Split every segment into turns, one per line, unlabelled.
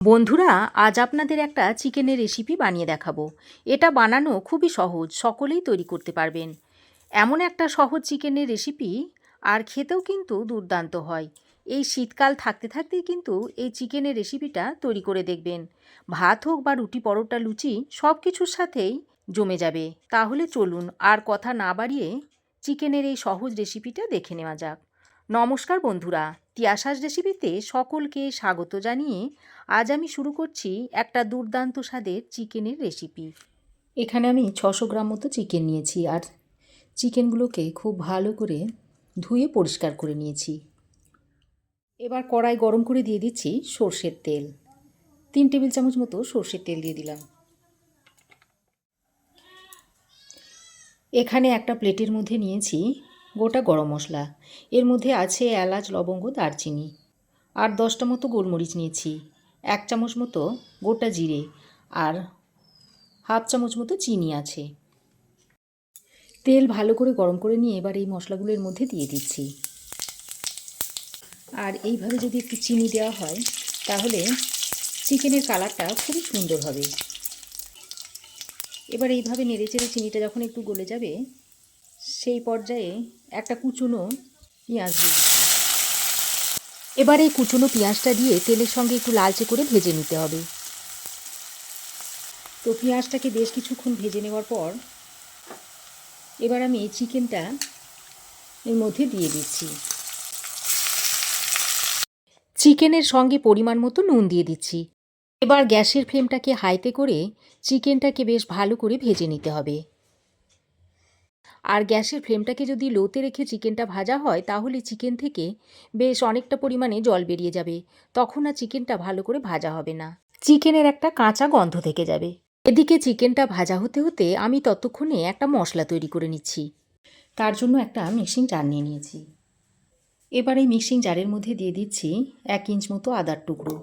বন্ধুরা, আজ আপনাদের একটা চিকেনের রেসিপি বানিয়ে দেখাবো। এটা বানানো খুবই সহজ, সকলেই তৈরি করতে পারবেন। এমন একটা সহজ চিকেনের রেসিপি, আর খেতেও কিন্তু দুর্দান্ত হয়। এই শীতকাল থাকতে থাকতেই কিন্তু এই চিকেনের রেসিপিটা তৈরি করে দেখবেন। ভাত হোক বা রুটি, পরোটা, লুচি সব কিছুর সাথেই জমে যাবে। তাহলে চলুন আর কথা না বাড়িয়ে চিকেনের এই সহজ রেসিপিটা দেখে নেওয়া যাক। নমস্কার বন্ধুরা, তিয়াশাস রেসিপিতে সকলকে স্বাগত জানিয়ে আজ আমি শুরু করছি একটা দুর্দান্ত স্বাদের চিকেনের রেসিপি। এখানে আমি 600 গ্রাম মতো চিকেন নিয়েছি, আর চিকেনগুলোকে খুব ভালো করে ধুয়ে পরিষ্কার করে নিয়েছি। এবার কড়াই গরম করে দিয়ে দিচ্ছি সর্ষের তেল। 3 টেবিল চামচ মতো সর্ষের তেল দিয়ে দিলাম। এখানে একটা প্লেটের মধ্যে নিয়েছি গোটা গরম মশলা। এর মধ্যে আছে এলাচ, লবঙ্গ, দারচিনি। আর 10টা মতো গোলমরিচ নিয়েছি। 1 চামচ মতো গোটা জিরে, আর হাফ চামচ মতো চিনি আছে। তেল ভালো করে গরম করে নিয়ে এবার এই মশলাগুলোর মধ্যে দিয়ে দিচ্ছি। আর এইভাবে যদি একটু চিনি দেওয়া হয় তাহলে চিকেনের কালারটা খুবই সুন্দর হবে। এবার এইভাবে নেড়েচেড়ে চিনিটা যখন একটু গলে যাবে, সেই পর্যায়ে একটা কুচনো পেঁয়াজ দিয়ে দিচ্ছি। এবার এই কুচনো পেঁয়াজটা দিয়ে তেলের সঙ্গে একটু লালচে করে ভেজে নিতে হবে। তো পেঁয়াজটাকে বেশ কিছুক্ষণ ভেজে নেওয়ার পর এবার আমি চিকেনটা এর মধ্যে দিয়ে দিচ্ছি। চিকেনের সঙ্গে পরিমাণ মতো নুন দিয়ে দিচ্ছি। এবার গ্যাসের ফ্লেমটাকে হাইতে করে চিকেনটাকে বেশ ভালো করে ভেজে নিতে হবে। আর গ্যাসের ফ্লেমটাকে যদি লোতে রেখে চিকেনটা ভাজা হয় তাহলে চিকেন থেকে বেশ অনেকটা পরিমাণে জল বেরিয়ে যাবে। তখন আর চিকেনটা ভালো করে ভাজা হবে না, চিকেনের একটা কাঁচা গন্ধ থেকে যাবে। এদিকে চিকেনটা ভাজা হতে হতে আমি ততক্ষণে একটা মশলা তৈরি করে নিচ্ছি। তার জন্য একটা মিক্সিং জার নিয়ে নিয়েছি। এবার এই মিক্সিং জারের মধ্যে দিয়ে দিচ্ছি 1 ইঞ্চ মতো আদার টুকরো,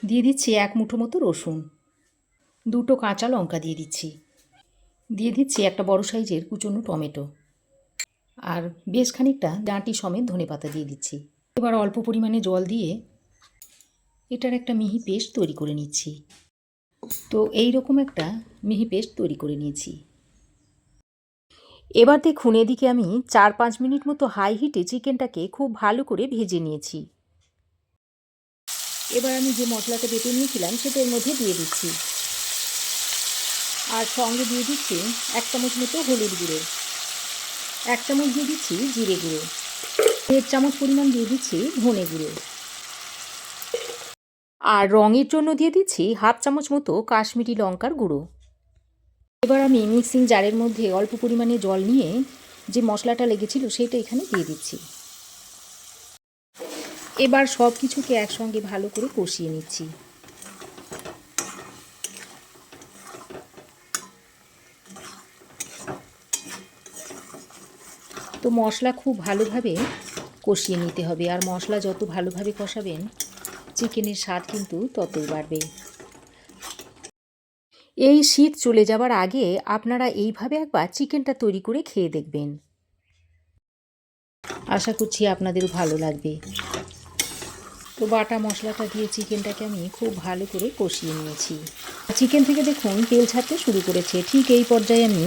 দিয়ে দিচ্ছি 1 মুঠো মতো রসুন, 2টো কাঁচা লঙ্কা দিয়ে দিচ্ছি, দিয়ে দিচ্ছি একটা বড় সাইজের কুচনো টমেটো, আর বেশ খানিকটা ডাঁটি সমেত ধনেপাতা দিয়ে দিচ্ছি। এবার অল্প পরিমাণে জল দিয়ে এটার একটা মিহি পেস্ট তৈরি করে নিচ্ছি। তো এই রকম একটা মিহি পেস্ট তৈরি করে নিয়েছি। এবার দেখুন, এদিকে আমি 4-5 মিনিট মতো হাই হিটে চিকেনটাকে খুব ভালো করে ভেজে নিয়েছি। এবার আমি যে মশলাটা বেটে নিয়েছিলাম সেটা এর মধ্যে দিয়ে দিচ্ছি, আর সঙ্গে দিয়ে দিচ্ছি 1 চামচ মতো হলুদ গুঁড়ো, 1 চামচ দিয়ে দিচ্ছি জিরে গুঁড়ো, 1.5 চামচ পরিমাণ দিয়ে দিচ্ছি ধনে গুঁড়ো, আর রঙের জন্য দিয়ে দিচ্ছি হাফ চামচ মতো কাশ্মীরি লঙ্কার গুঁড়ো। এবার আমি মিক্সিং জারের মধ্যে অল্প পরিমাণে জল নিয়ে যে মশলাটা লেগেছিল সেটা এখানে দিয়ে দিচ্ছি। এবার সব কিছুকে একসঙ্গে ভালো করে কষিয়ে নিচ্ছি। তো মশলা খুব ভালোভাবে কষিয়ে নিতে হবে, আর মশলা যত ভালোভাবে কষাবেন চিকেনের স্বাদ কিন্তু ততই বাড়বে। এই শীত চলে যাবার আগে আপনারা এইভাবে একবার চিকেনটা তৈরি করে খেয়ে দেখবেন। আশা করছি আপনাদেরও ভালো লাগবে। তো বাটা মশলাটা দিয়ে চিকেনটাকে আমি খুব ভালো করে কষিয়ে নিয়েছি। চিকেন থেকে দেখুন তেল ছাড়তে শুরু করেছে। ঠিক এই পর্যায়ে আমি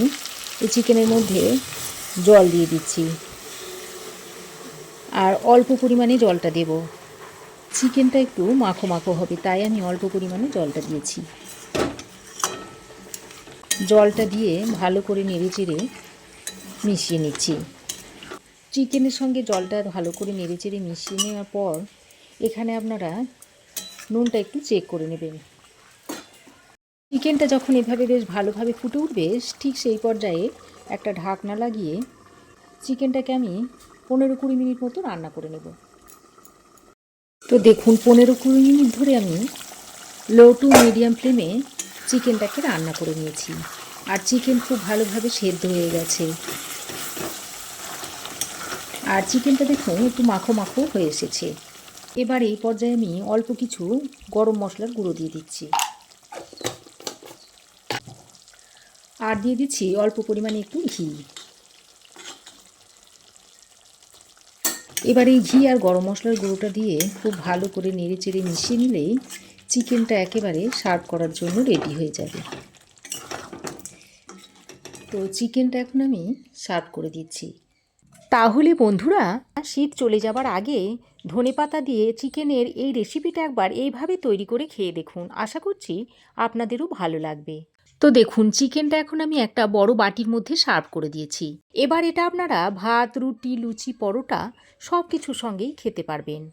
এই চিকেনের মধ্যে জল দিয়ে দিচ্ছি, আর অল্প পরিমাণে জলটা দেব। চিকেনটা একটু মাখো মাখো হবে, তাই আমি অল্প পরিমাণে জলটা দিয়েছি। জলটা দিয়ে ভালো করে নেড়েচেড়ে মিশিয়ে নিচ্ছি। চিকেনের সঙ্গে জলটা ভালো করে নেড়েচেড়ে মিশিয়ে নেওয়ার পর এখানে আপনারা নুনটা একটু চেক করে নেবেন। চিকেনটা যখন এভাবে বেশ ভালোভাবে ফুটে উঠবে, ঠিক সেই পর্যায়ে একটা ঢাকনা লাগিয়ে চিকেনটাকে আমি 15-20 মিনিট মতো রান্না করে নেব। তো দেখুন 15-20 মিনিট ধরে আমি লো টু মিডিয়াম ফ্লেমে চিকেনটাকে রান্না করে নিয়েছি, আর চিকেন খুব ভালোভাবে সেদ্ধ হয়ে গেছে। আর চিকেনটা দেখুন একটু মাখো মাখো হয়ে এসেছে। এবার এই পর্যায়ে আমি অল্প কিছু গরম মশলার গুঁড়ো দিয়ে দিচ্ছি, আর দিয়ে দিচ্ছি অল্প পরিমাণে একটু ঘি। এবার এই ঘি আর গরম মশলার গুঁড়োটা দিয়ে খুব ভালো করে নেড়ে চেড়ে মিশিয়ে নিলেই চিকেনটা একেবারে সার্ভ করার জন্য রেডি হয়ে যাবে। তো চিকেনটা এখন আমি সার্ভ করে দিচ্ছি। তাহলে বন্ধুরা, শীত চলে যাবার আগে ধনেপাতা দিয়ে চিকেনের এই রেসিপিটা একবার এইভাবে তৈরি করে খেয়ে দেখুন। আশা করছি আপনাদেরও ভালো লাগবে। তো দেখুন, চিকেনটা এখন আমি একটা বড় বাটির মধ্যে সার্ভ করে দিয়েছি। এবার এটা আপনারা ভাত, রুটি, লুচি, পরোটা সব কিছুর সঙ্গেই খেতে পারবেন।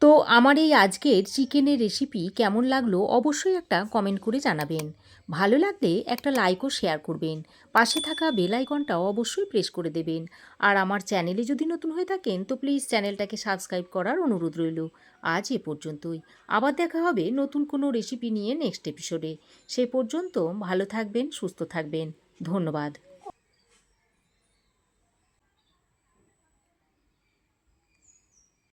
তো আমার এই আজকের চিকেনের রেসিপি কেমন লাগলো অবশ্যই একটা কমেন্ট করে জানাবেন। ভালো লাগলে একটা লাইক ও শেয়ার করবেন। পাশে থাকা বেল আইকনটাও অবশ্যই প্রেস করে দেবেন। আর আমার চ্যানেলে যদি নতুন হয়ে থাকেন তো প্লিজ চ্যানেলটাকে সাবস্ক্রাইব করার অনুরোধ রইল। আজ এ পর্যন্তই। আবার দেখা হবে নতুন কোনো রেসিপি নিয়ে নেক্সট এপিসোডে। সে পর্যন্ত ভালো থাকবেন, সুস্থ থাকবেন। ধন্যবাদ।